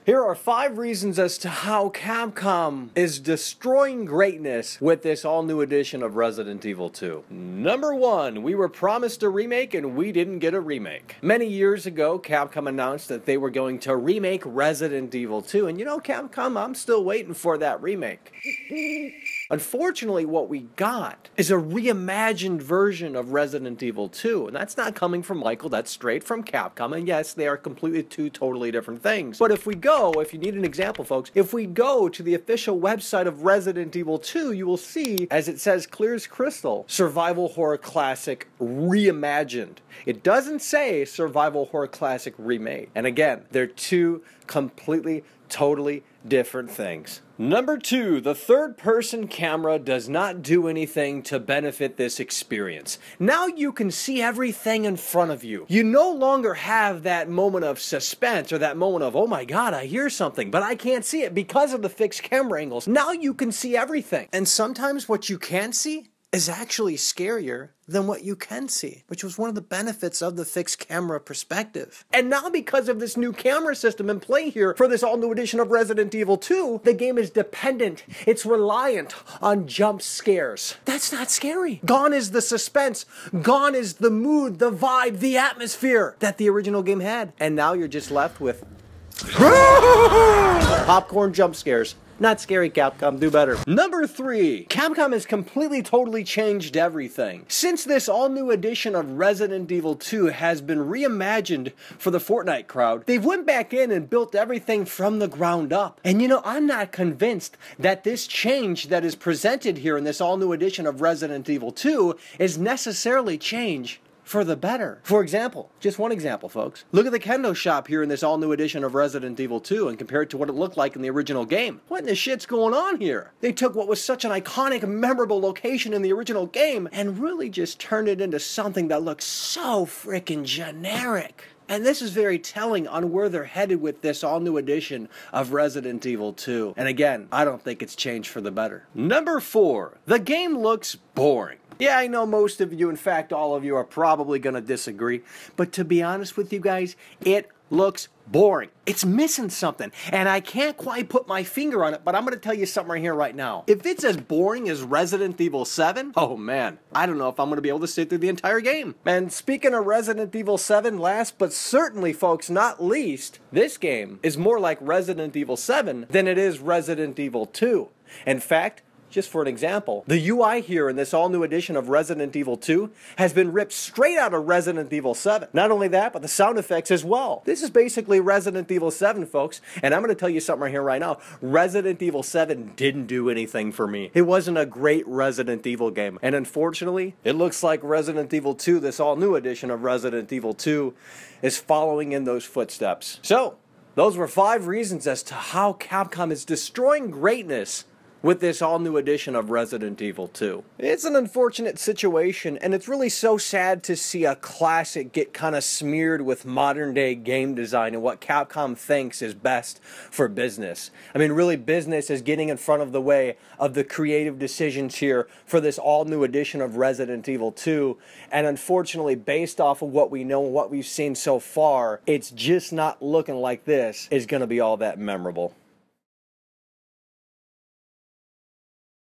Here are 5 reasons as to how Capcom is destroying greatness with this all-new edition of Resident Evil 2. Number 1, we were promised a remake and we didn't get a remake. Many years ago, Capcom announced that they were going to remake Resident Evil 2, and you know, Capcom, I'm still waiting for that remake. Unfortunately, what we got is a reimagined version of Resident Evil 2, and that's not coming from Michael, that's straight from Capcom, and yes, they are completely 2 totally different things. But if you need an example, folks, if we go to the official website of Resident Evil 2, you will see, as it says clear as crystal, Survival Horror Classic Reimagined. It doesn't say Survival Horror Classic Remade. And again, they're 2 completely, totally different things. Number 2, the third-person camera does not do anything to benefit this experience. Now you can see everything in front of you. You no longer have that moment of suspense or that moment of, oh my god, I hear something, but I can't see it because of the fixed camera angles. Now you can see everything. And sometimes what you can't see is actually scarier than what you can see, which was one of the benefits of the fixed camera perspective. And now because of this new camera system in play here for this all-new edition of Resident Evil 2, the game is dependent, it's reliant on jump scares. That's not scary. Gone is the suspense, gone is the mood, the vibe, the atmosphere that the original game had. And now you're just left with popcorn jump scares. Not scary, Capcom. Do better. Number 3. Capcom has completely, totally changed everything. Since this all-new edition of Resident Evil 2 has been reimagined for the Fortnite crowd, they've went back in and built everything from the ground up. And you know, I'm not convinced that this change that is presented here in this all-new edition of Resident Evil 2 is necessarily change for the better. For example, just one example, folks. Look at the kendo shop here in this all-new edition of Resident Evil 2 and compare it to what it looked like in the original game. What in the shit's going on here? They took what was such an iconic, memorable location in the original game and really just turned it into something that looks so freaking generic. And this is very telling on where they're headed with this all-new edition of Resident Evil 2. And again, I don't think it's changed for the better. Number 4. The game looks boring. Yeah, I know most of you, in fact, all of you are probably going to disagree. But to be honest with you guys, it looks boring. It's missing something. And I can't quite put my finger on it, but I'm going to tell you something right here, right now. If it's as boring as Resident Evil 7, oh man, I don't know if I'm going to be able to sit through the entire game. And speaking of Resident Evil 7, last but certainly, folks, not least, this game is more like Resident Evil 7 than it is Resident Evil 2. In fact, just for an example, the UI here in this all-new edition of Resident Evil 2 has been ripped straight out of Resident Evil 7. Not only that, but the sound effects as well. This is basically Resident Evil 7, folks, and I'm going to tell you something right here, right now. Resident Evil 7 didn't do anything for me. It wasn't a great Resident Evil game, and unfortunately, it looks like Resident Evil 2, this all-new edition of Resident Evil 2, is following in those footsteps. So, those were 5 reasons as to how Capcom is destroying greatness with this all-new edition of Resident Evil 2. It's an unfortunate situation, and it's really so sad to see a classic get kind of smeared with modern-day game design and what Capcom thinks is best for business. I mean, really, business is getting in front of the way of the creative decisions here for this all-new edition of Resident Evil 2, and unfortunately, based off of what we know and what we've seen so far, it's just not looking like this is going to be all that memorable.